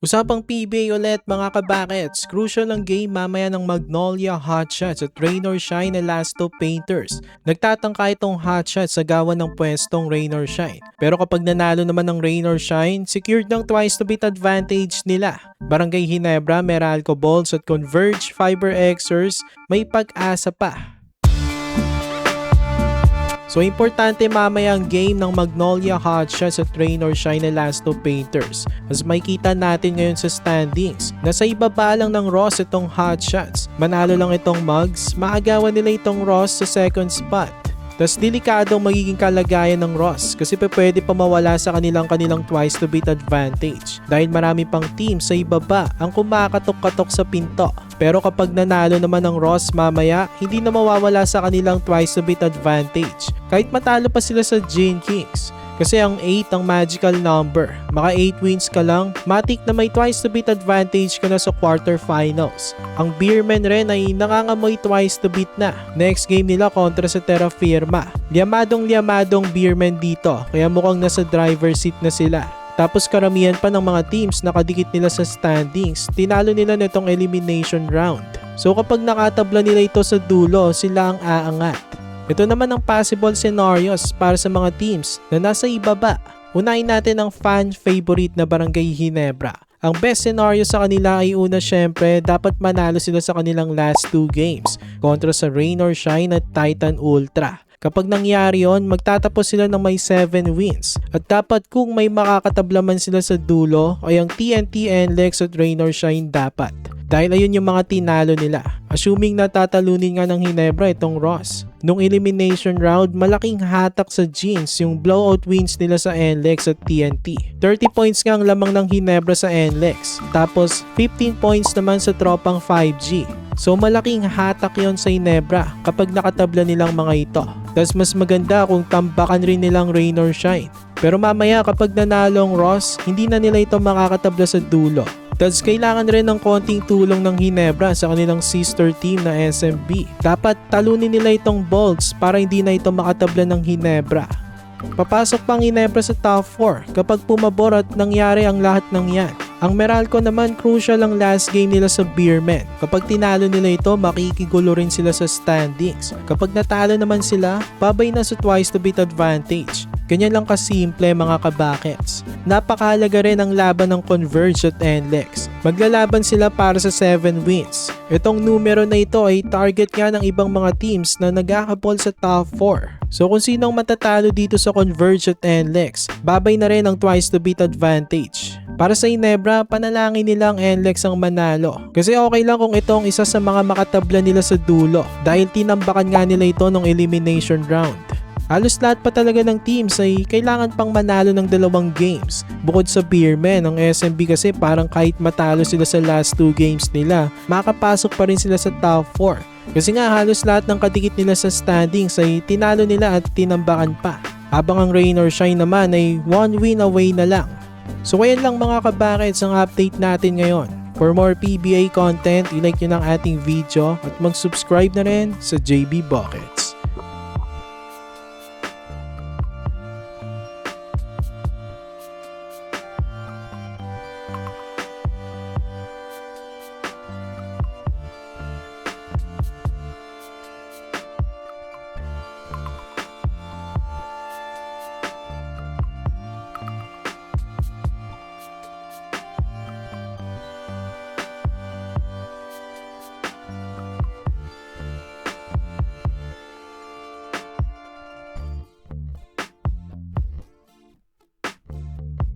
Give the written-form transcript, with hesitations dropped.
Usapang PBA ulit mga kabakets, crucial ang game mamaya ng Magnolia Hotshots at Rain or Shine na Last Two Painters. Nagtatangka itong Hotshots sa gawan ng pwestong Rain or Shine. Pero kapag nanalo naman ng Rain or Shine, secured ng twice to beat advantage nila. Barangay Ginebra, Meralco Balls at Converge Fiber Xers may pag-asa pa. So importante mamaya ang game ng Magnolia Hotshots at Rain or Shine na Last Two Painters. As makita natin ngayon sa standings, nasa ibaba lang ng Ross itong Hotshots. Manalo lang itong Mugs, maagawan nila itong Ross sa second spot. Tas delikado magiging kalagayan ng Ross kasi pwede pa mawala sa kanilang twice to beat advantage dahil marami pang team sa ibaba ang kumakatok-katok sa pinto. Pero kapag nanalo naman ng Ross mamaya, hindi na mawawala sa kanilang twice to beat advantage kahit matalo pa sila sa Jane Kings. Kasi ang 8 ang magical number. Maka 8 wins ka lang, matik na may twice to beat advantage ka na sa quarterfinals. Ang Beermen rin ay nangangamoy twice to beat na. Next game nila kontra sa Terra Firma. Liamadong Beermen dito, kaya mukhang nasa driver seat na sila. Tapos karamihan pa ng mga teams nakadikit nila sa standings, tinalo nila nitong elimination round. So kapag nakatabla nila ito sa dulo, sila ang aangat. Ito naman ang possible scenarios para sa mga teams na nasa ibaba. Unahin natin ang fan favorite na Barangay Ginebra. Ang best scenario sa kanila ay una syempre dapat manalo sila sa kanilang last 2 games kontra sa Rain or Shine at Titan Ultra. Kapag nangyari yon, magtatapos sila ng may 7 wins. At dapat kung may makakatabla man sila sa dulo ay ang TNT, NLEX at Rain or Shine dapat. Dahil ayun yung mga tinalo nila. Assuming na tatalunin nga ng Ginebra itong Ross. Nung elimination round, malaking hatak sa Jeans yung blowout wins nila sa NLEX at TNT. 30 points nga ang lamang ng Ginebra sa NLEX. Tapos 15 points naman sa tropang 5G. So malaking hatak yon sa Ginebra kapag nakatabla nilang mga ito. Tapos mas maganda kung tambakan rin nilang Rain or Shine. Pero mamaya kapag nanalo ang Ross, hindi na nila ito makakatabla sa dulo. Tapos kailangan rin ng konting tulong ng Ginebra sa kanilang sister team na SMB. Dapat talunin nila itong Bolts para hindi na ito makatabla ng Ginebra. Papasok pa ang Ginebra sa top 4 kapag pumabor at nangyari ang lahat ng yan. Ang Meralco naman crucial ang last game nila sa Beermen. Kapag tinalo nila ito, makikigulo rin sila sa standings. Kapag natalo naman sila, babay na sa twice to beat advantage. Ganyan lang kasimple mga kabakets. Napakahalaga rin ang laban ng Converge at NLEX. Maglalaban sila para sa 7 wins. Itong numero na ito ay target nga ng ibang mga teams na nagkakapol sa top 4. So kung sinong matatalo dito sa Converge at NLEX, babay na rin ang twice to beat advantage. Para sa Ginebra, panalangin nila ang NLEX ang manalo. Kasi okay lang kung itong isa sa mga makatabla nila sa dulo dahil tinambakan nga nila ito ng elimination round. Halos lahat pa talaga ng teams ay kailangan pang manalo ng 2 games. Bukod sa Beermen, ang SMB kasi parang kahit matalo sila sa last 2 games nila, makapasok pa rin sila sa top 4. Kasi nga halos lahat ng kadikit nila sa standings ay tinalo nila at tinambakan pa. Habang ang Rain or Shine naman ay 1 win away na lang. So ayan lang mga kabakets ang update natin ngayon. For more PBA content, i-like nyo ng ating video at mag-subscribe na rin sa JB Bucket.